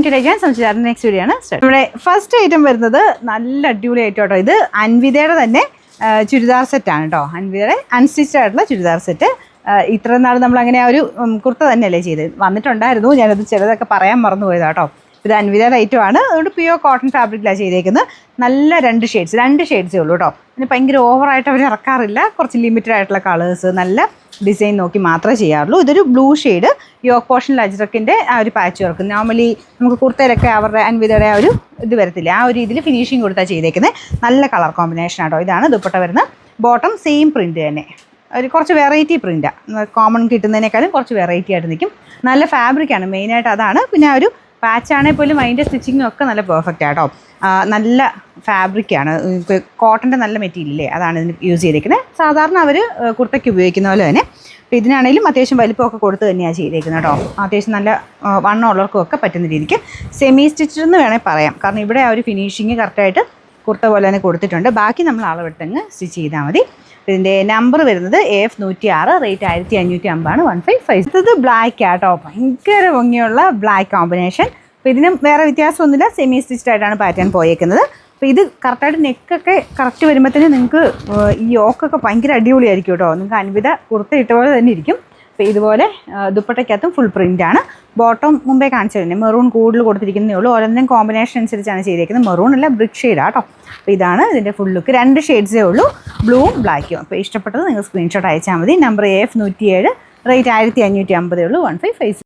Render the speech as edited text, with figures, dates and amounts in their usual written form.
To ഞാൻ സംസാരിച്ച next video ആണ്. നമ്മുടെ ഫസ്റ്റ് ഐറ്റം വരുന്നത് നല്ല അടിപൊളി ഐറ്റം കേട്ടോ. ഇത് അൻവിതയുടെ തന്നെ ചുരിദാർ സെറ്റാണ് കേട്ടോ. അൻവിതയുടെ അൺസ്റ്റിച്ച്ഡ് ആയിട്ടുള്ള ചുരിദാർ സെറ്റ്. ഇത്ര നാൾ നമ്മൾ അങ്ങനെ ആ ഒരു കുർത്ത തന്നെയല്ലേ ചെയ്ത് വന്നിട്ടുണ്ടായിരുന്നു. ഞാനത് ചിലതൊക്കെ പറയാൻ മറന്നു പോയതാണ് കേട്ടോ. ഇത് അൻവിതയുടെ ഐറ്റമാണ്. അതുകൊണ്ട് പ്യുവർ കോട്ടൺ ഫാബ്രിക്കിലാണ് ചെയ്തേക്കുന്നത്. നല്ല രണ്ട് ഷെയ്ഡ്സേ ഉള്ളൂ കേട്ടോ. പിന്നെ ഭയങ്കര ഓവറായിട്ട് അവർ ഇറക്കാറില്ല. കുറച്ച് ലിമിറ്റഡ് ആയിട്ടുള്ള കളേഴ്സ്, നല്ല ഡിസൈൻ നോക്കി മാത്രമേ ചെയ്യാറുള്ളൂ. ഇതൊരു ബ്ലൂ ഷെയ്ഡ് യോക്ക് പോർഷനിൽ അജ്രക്കിൻ്റെ ആ ഒരു പാച്ച് വർക്ക്. നോർമലി നമുക്ക് കുർത്തയിലൊക്കെ അവരുടെ അൻവിതയുടെ ആ ഒരു ഇത് വരത്തില്ല, ആ ഒരു രീതിയിൽ ഫിനിഷിങ് കൊടുത്താൽ ചെയ്തേക്കുന്നത്. നല്ല കളർ കോമ്പിനേഷൻ ആട്ടോ. ഇതാണ് ദുപ്പട്ട വരുന്നത്. ബോട്ടം സെയിം പ്രിൻറ്റ് തന്നെ, ഒരു കുറച്ച് വെറൈറ്റി പ്രിൻറ്റാണ്. കോമൺ കിട്ടുന്നതിനേക്കാളും കുറച്ച് വെറൈറ്റി ആയിട്ട് നിൽക്കും. നല്ല ഫാബ്രിക്കാണ്, മെയിനായിട്ട് അതാണ്. പിന്നെ ആ ഒരു പാച്ചാണെങ്കിൽ പോലും അതിൻ്റെ സ്റ്റിച്ചിങ്ങും ഒക്കെ നല്ല പെർഫെക്റ്റ് ആട്ടോ. നല്ല ഫാബ്രിക്കാണ്, കോട്ടൻ്റെ നല്ല മെറ്റീരിയലേ, അതാണ് ഇതിന് യൂസ് ചെയ്തേക്കുന്നത്. സാധാരണ അവർ കുർത്തയ്ക്ക് ഉപയോഗിക്കുന്ന പോലെ തന്നെ. അപ്പോൾ ഇതിനാണെങ്കിലും അത്യാവശ്യം വലിപ്പമൊക്കെ കൊടുത്ത് തന്നെയാണ് ചെയ്തേക്കുന്നത് കേട്ടോ. അത്യാവശ്യം നല്ല വണ്ണം ഉള്ളവർക്കും ഒക്കെ പറ്റുന്ന രീതിക്ക് സെമി സ്റ്റിച്ചഡ് എന്ന് വേണമെങ്കിൽ പറയാം. കാരണം ഇവിടെ ആ ഒരു ഫിനിഷിങ് കറക്റ്റായിട്ട് കുർത്ത പോലെ തന്നെ കൊടുത്തിട്ടുണ്ട്. ബാക്കി നമ്മൾ അളവെട്ടങ്ങ് സ്റ്റിച്ച് ചെയ്താൽ മതി. ഇതിൻ്റെ നമ്പർ വരുന്നത് AF 106, റേറ്റ് 1550 1550. ഇത് ബ്ലാക്ക് ആട്ടോ, ഭയങ്കര ഭംഗിയുള്ള ബ്ലാക്ക് കോമ്പിനേഷൻ. അപ്പോൾ ഇതിനും വേറെ വ്യത്യാസമൊന്നുമില്ല, സെമി സ്റ്റിച്ച്ഡ് ആയിട്ടാണ് പാറ്റേൺ പോയേക്കുന്നത്. അപ്പോൾ ഇത് കറക്റ്റായിട്ട് നെക്കൊക്കെ കറക്റ്റ് വരുമ്പോഴത്തേന് നിങ്ങൾക്ക് ഈ യോക്കൊക്കെ ഭയങ്കര അടിപൊളിയായിരിക്കും കേട്ടോ. നിങ്ങൾക്ക് അൻവിത കുർത്ത ഇട്ട പോലെ തന്നെ ഇരിക്കും. അപ്പോൾ ഇതുപോലെ ദുപ്പട്ടയ്ക്കകത്തും ഫുൾ പ്രിൻ്റാണ്. ബോട്ടം മുമ്പേ കാണിച്ചു തന്നെ മെറൂൺ കൂടുതൽ കൊടുത്തിരിക്കുന്നേ ഉള്ളൂ. ഓരോന്നിനും കോമ്പിനേഷൻ അനുസരിച്ചാണ് ചെയ്തേക്കുന്നത്. മെറൂൺ അല്ല, ബ്രിക്ക് ഷെയ്ഡാണ് കേട്ടോ. അപ്പോൾ ഇതാണ് ഇതിൻ്റെ ഫുൾ ലുക്ക്. 2 ഷെയ്ഡ്സേ ഉള്ളൂ, ബ്ലൂവും ബ്ലാക്കും. അപ്പോൾ ഇഷ്ടപ്പെട്ടത് നിങ്ങൾ സ്ക്രീൻഷോട്ട് അയച്ചാൽ മതി. നമ്പർ AF 107, റേറ്റ് 1550 ഉള്ളൂ 1550.